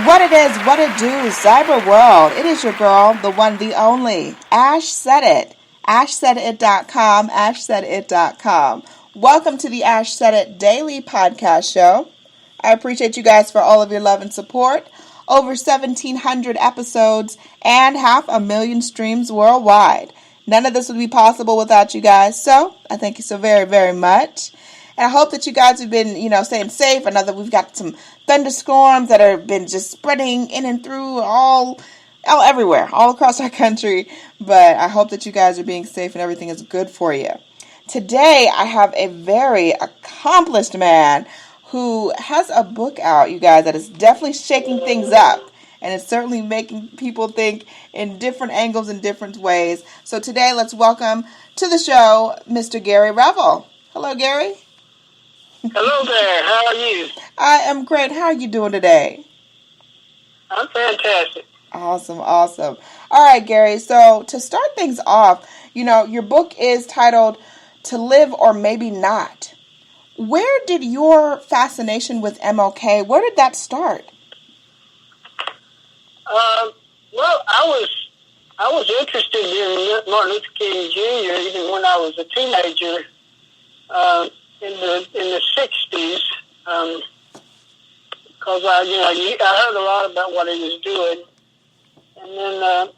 What it is, what it do, cyber world. It is your girl, the one, the only. Ash said it. AshSaidIt.com, AshSaidIt.com. Welcome to the Ash Said It Daily Podcast Show. I appreciate you guys for all of your love and support. Over 1,700 episodes and 500,000 streams worldwide. None of this would be possible without you guys, so I thank you so very, very much. And I hope that you guys have been, staying safe. I know that we've got some thunderstorms that have been just spreading in and through all everywhere, all across our country. But I hope that you guys are being safe and everything is good for you. Today, I have a very accomplished man who has a book out, you guys, that is definitely shaking things up. And it's certainly making people think in different angles and different ways. So today, let's welcome to the show, Mr. Gary Revel. Hello, Gary. Hello there. How are you? I am great. How are you doing today? I'm fantastic. Awesome. All right, Gary. So to start things off, your book is titled To Live or Maybe Not. Where did your fascination with MLK, where did that start? Well, I was interested in Martin Luther King Jr. even when I was a teenager in the 60s, because I heard a lot about what he was doing, and then of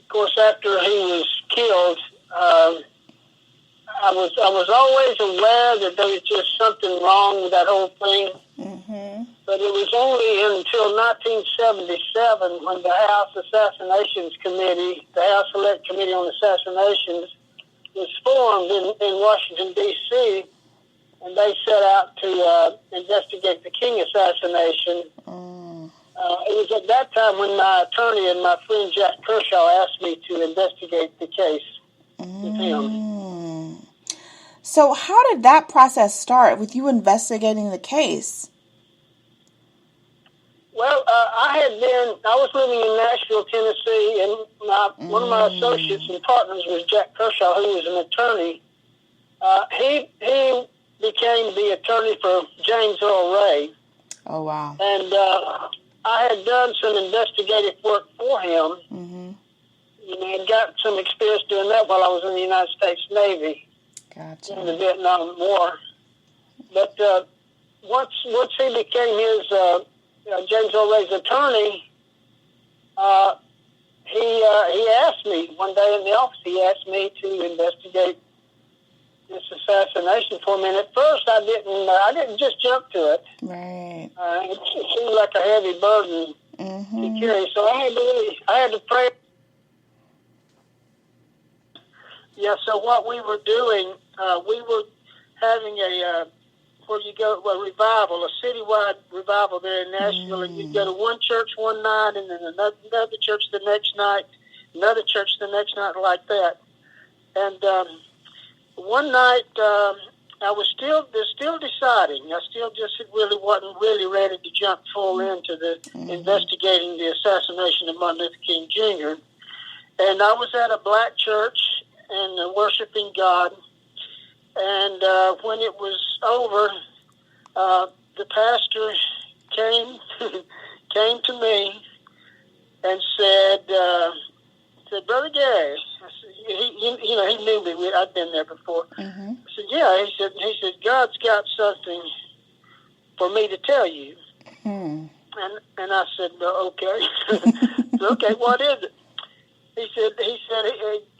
course after he was killed, I was always aware that there was just something wrong with that whole thing. Mm-hmm. But it was only until 1977 when the House Assassinations Committee, the House Select Committee on Assassinations, was formed in Washington, D.C., and they set out to investigate the King assassination. It was at that time when my attorney and my friend Jack Kershaw asked me to investigate the case with him. So how did that process start with you investigating the case? Well, I was living in Nashville, Tennessee, and one of my associates and partners was Jack Kershaw, who was an attorney. He became the attorney for James Earl Ray. Oh, wow. And I had done some investigative work for him. Mm-hmm. I got some experience doing that while I was in the United States Navy. Gotcha. In the Vietnam War. But once he became his James Earl Ray's attorney, he asked me one day in the office. He asked me to investigate this assassination for him. And at first, I didn't just jump to it. Right. It seemed like a heavy burden to carry. So I had to pray. Yeah. So what we were doing, we were having a revival, a citywide revival there in Nashville, and you'd go to one church one night, and then another church the next night, another church the next night, like that. And one night, I was still deciding. I still just wasn't really ready to jump full into the investigating the assassination of Martin Luther King Jr. And I was at a black church and worshiping God. And when it was over, the pastor came to me and said, "Brother Gary," he knew me. I'd been there before. Mm-hmm. I said, "Yeah." He said, "God's got something for me to tell you." And I said, "Okay." "Okay, what is it?" He said,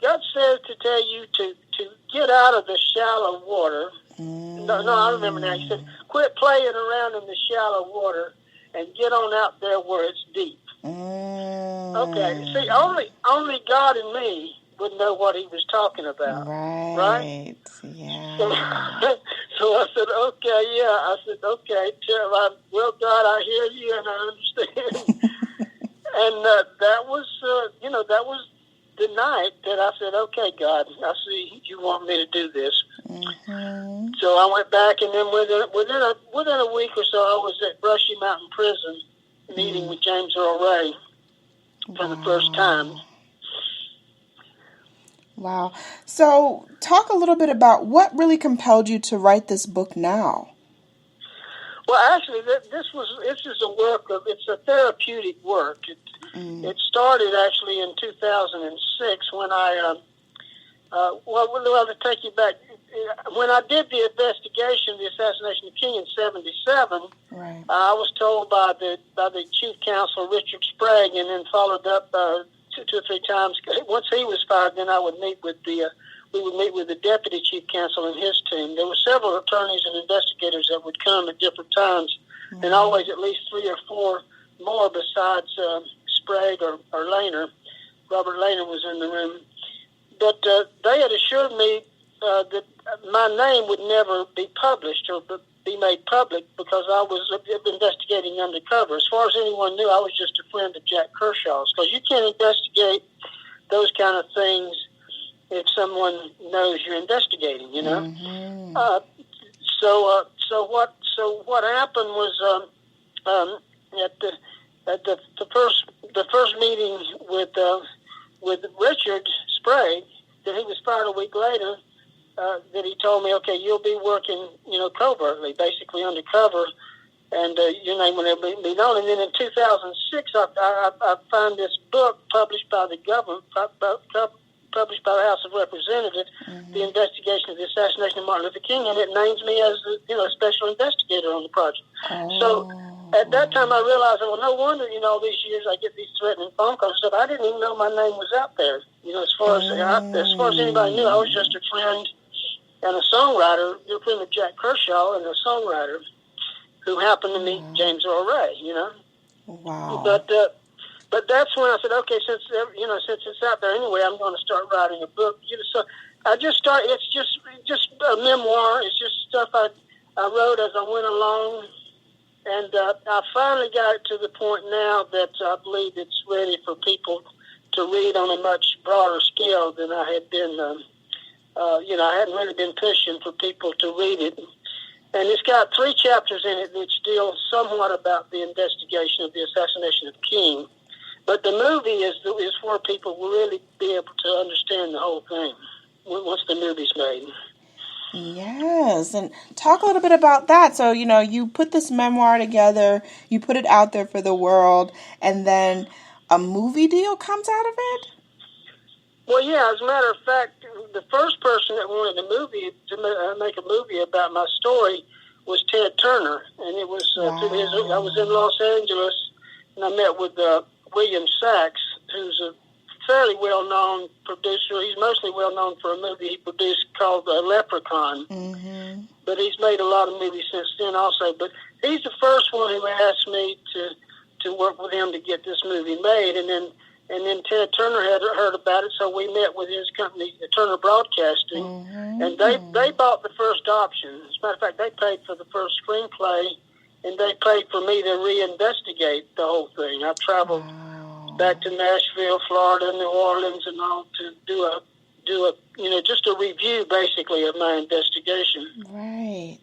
"God says to tell you to get out of the shallow water." No, I remember now. He said, "Quit playing around in the shallow water and get on out there where it's deep." Okay. See, only God and me would know what he was talking about. Right? Yeah. So I said, "Okay, yeah." I said, "Okay, well, God, I hear you and I understand." And that was the night that I said, "Okay, God, I see you want me to do this." So I went back, and then within a week or so, I was at Brushy Mountain Prison meeting with James Earl Ray for the first time. Wow. So talk a little bit about what really compelled you to write this book now. Well, actually, this is a work of, it's a therapeutic work. It started actually in 2006 when well, to take you back, when I did the investigation, the assassination of the king in '77, right. I was told by the chief counsel, Richard Sprague, and then followed up two or three times. Once he was fired, then we would meet with the deputy chief counsel and his team. There were several attorneys and investigators that would come at different times, and always at least 3 or 4 more besides Sprague or Lehner. Robert Lehner was in the room. But they had assured me that my name would never be published or be made public because I was investigating undercover. As far as anyone knew, I was just a friend of Jack Kershaw's, because you can't investigate those kind of things if someone knows you're investigating, you know. Mm-hmm. So what happened was at the first meeting with Richard Sprague, that he was fired a week later, that he told me, okay, you'll be working, covertly, basically undercover, and your name will never be known. And then in 2006, I found this book published by the government, published by the House of Representatives, the investigation of the assassination of Martin Luther King, and it names me as a special investigator on the project. So at that time, I realized, well, no wonder, all these years I get these threatening phone calls and stuff. I didn't even know my name was out there. As far as anybody knew, I was just a friend and a songwriter, a friend of Jack Kershaw and a songwriter who happened to meet James Earl Ray, Wow. But that's when I said, okay, since it's out there anyway, I'm going to start writing a book. So I just started. It's just a memoir. It's just stuff I wrote as I went along. And I finally got it to the point now that I believe it's ready for people to read on a much broader scale than I had been. I hadn't really been pushing for people to read it. And it's got 3 chapters in it which deal somewhat about the investigation of the assassination of King. But the movie is where people will really be able to understand the whole thing once the movie's made. Yes, and talk a little bit about that. So, you put this memoir together, you put it out there for the world, and then a movie deal comes out of it? Well, yeah, as a matter of fact, the first person that wanted to make a movie about my story was Ted Turner, and it was I was in Los Angeles, and I met with William Sachs, who's a fairly well-known producer. He's mostly well-known for a movie he produced called Leprechaun. Mm-hmm. But he's made a lot of movies since then also. But he's the first one who asked me to work with him to get this movie made. And then Ted Turner had heard about it, so we met with his company, Turner Broadcasting, and they bought the first option. As a matter of fact, they paid for the first screenplay, and they paid for me to reinvestigate the whole thing. I traveled back to Nashville, Florida, New Orleans, and all to do a just a review basically of my investigation. Right.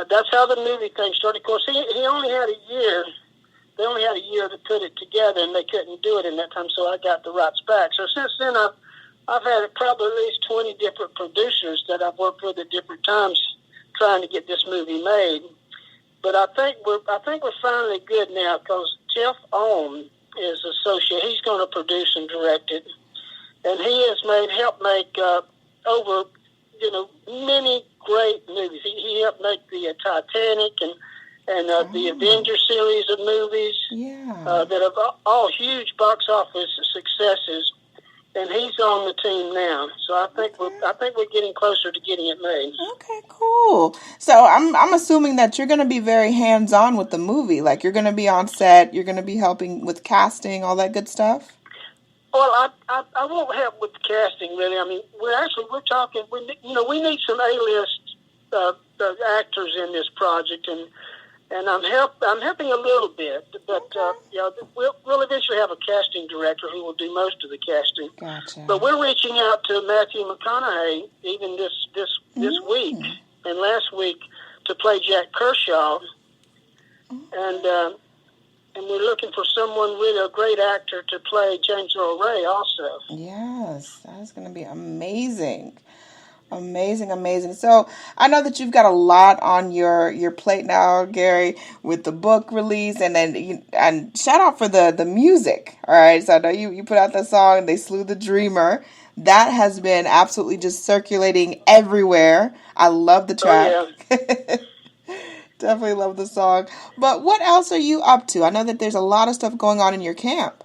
That's how the movie thing started. Of course, he only had a year. They only had a year to put it together, and they couldn't do it in that time. So I got the rights back. So since then, I've had probably at least 20 different producers that I've worked with at different times trying to get this movie made. But I think we're finally good now because Jeff Ohm is associate. He's going to produce and direct it, and he has helped make over many great movies. He helped make the Titanic and the Avengers series of movies that have all huge box office successes. And he's on the team now, so I think we're getting closer to getting it made. Okay, cool. So I'm assuming that you're going to be very hands-on with the movie. Like you're going to be on set, you're going to be helping with casting, all that good stuff. Well, I won't help with the casting really. I mean, we're talking. We need some A-list actors in this project, and I'm helping a little bit, but we'll eventually have a casting director who will do most of the casting. Gotcha. But we're reaching out to Matthew McConaughey even this week and last week to play Jack Kershaw, and we're looking for someone really a great actor to play James Earl Ray also. Yes, that's going to be amazing. Amazing, amazing. So I know that you've got a lot on your plate now, Gary, with the book release, and then and shout out for the music. All right, so I know you put out that song, "They Slew the Dreamer." That has been absolutely just circulating everywhere. I love the Oh track. yeah. Definitely love the song. But what else are you up to? I know that there's a lot of stuff going on in your camp.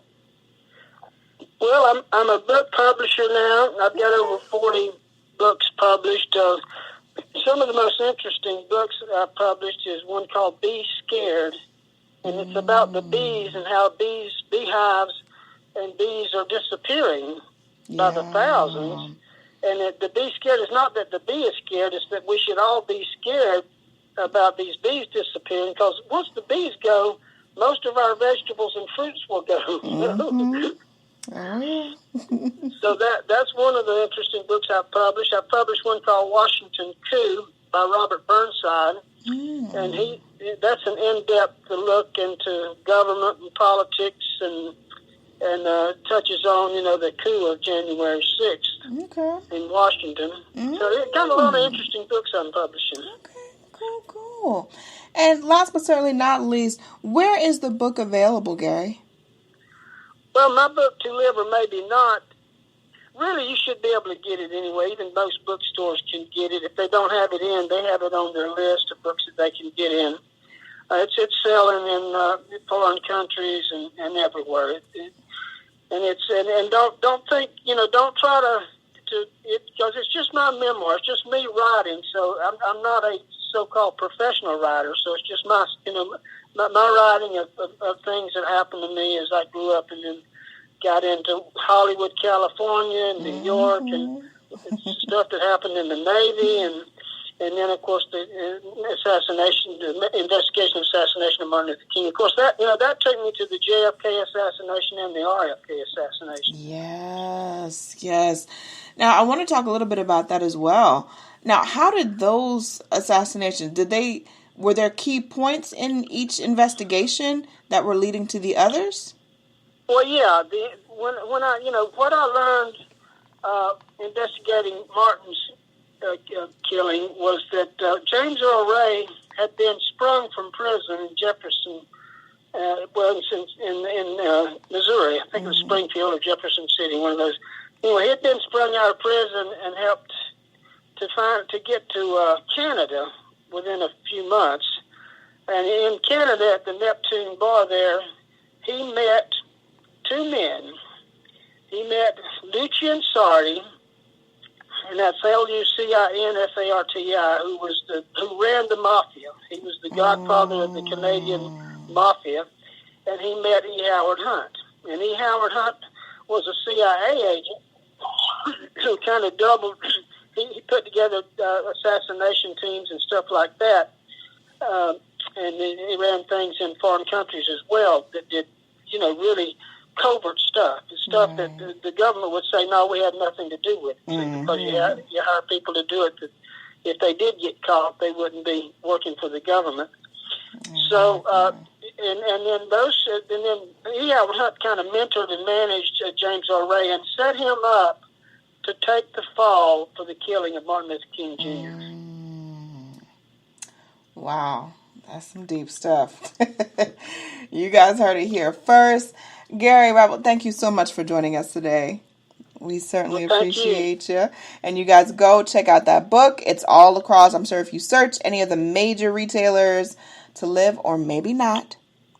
Well, I'm a book publisher now. I've got over 40 books published. Some of the most interesting books that I've published is one called Be Scared, and it's about the bees and how beehives and bees are disappearing by the thousands. And the Be Scared is not that the bee is scared, it's that we should all be scared about these bees disappearing, because once the bees go, most of our vegetables and fruits will go. Mm-hmm. Oh, yeah. So that's one of the interesting books I've published. I published one called Washington Coup by Robert Burnside, and that's an in-depth look into government and politics, and touches on the coup of January 6th in Washington. So it's got a lot of interesting books I'm publishing. Okay, cool. And last but certainly not least, where is the book available, Gary? Well, my book, To Live or Maybe Not, really you should be able to get it anyway. Even most bookstores can get it. If they don't have it in, they have it on their list of books that they can get in. It's selling in foreign countries and everywhere. And don't think, don't try to because it's just my memoir. It's just me writing. So I'm not a so-called professional writer. So it's just my writing of things that happened to me as I grew up and then got into Hollywood, California, and New York, and stuff that happened in the Navy, and then of course the investigation of assassination of Martin Luther King. Of course, that took me to the JFK assassination and the RFK assassination. Yes. Now I want to talk a little bit about that as well. Now, how did those assassinations? Were there key points in each investigation that were leading to the others? Well, yeah. When I what I learned investigating Martin's killing was that James Earl Ray had been sprung from prison in Jefferson, in Missouri. I think it was Springfield or Jefferson City, one of those. Anyway, he had been sprung out of prison and helped to get to Canada within a few months. And in Canada, at the Neptune bar there, he met two men. He met Lucian Sardi, and that's Lucinsarti, who ran the mafia. He was the godfather of the Canadian mafia, and he met E. Howard Hunt. And E. Howard Hunt was a CIA agent who kind of doubled. He put together assassination teams and stuff like that, and he ran things in foreign countries as well that did, really covert stuff. Stuff that the government would say, no, we have nothing to do with it, because you hire people to do it. That if they did get caught, they wouldn't be working for the government. So, and then E. Howard Hunt kind of mentored and managed James Earl Ray and set him up to take the fall for the killing of Martin Luther King Jr. Wow, that's some deep stuff. You guys heard it here first. Gary Revel, thank you so much for joining us today. We certainly appreciate you. And you guys go check out that book. It's all across. I'm sure if you search any of the major retailers, To Live or Maybe Not,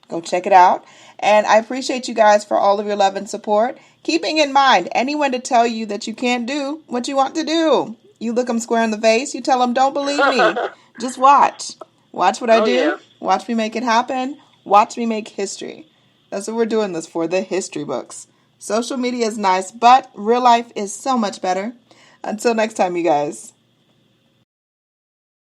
go check it out. And I appreciate you guys for all of your love and support. Keeping in mind, anyone to tell you that you can't do what you want to do. You look them square in the face. You tell them, don't believe me. Just watch. Watch what I do. Yeah. Watch me make it happen. Watch me make history. That's what we're doing this for, the history books. Social media is nice, but real life is so much better. Until next time, you guys.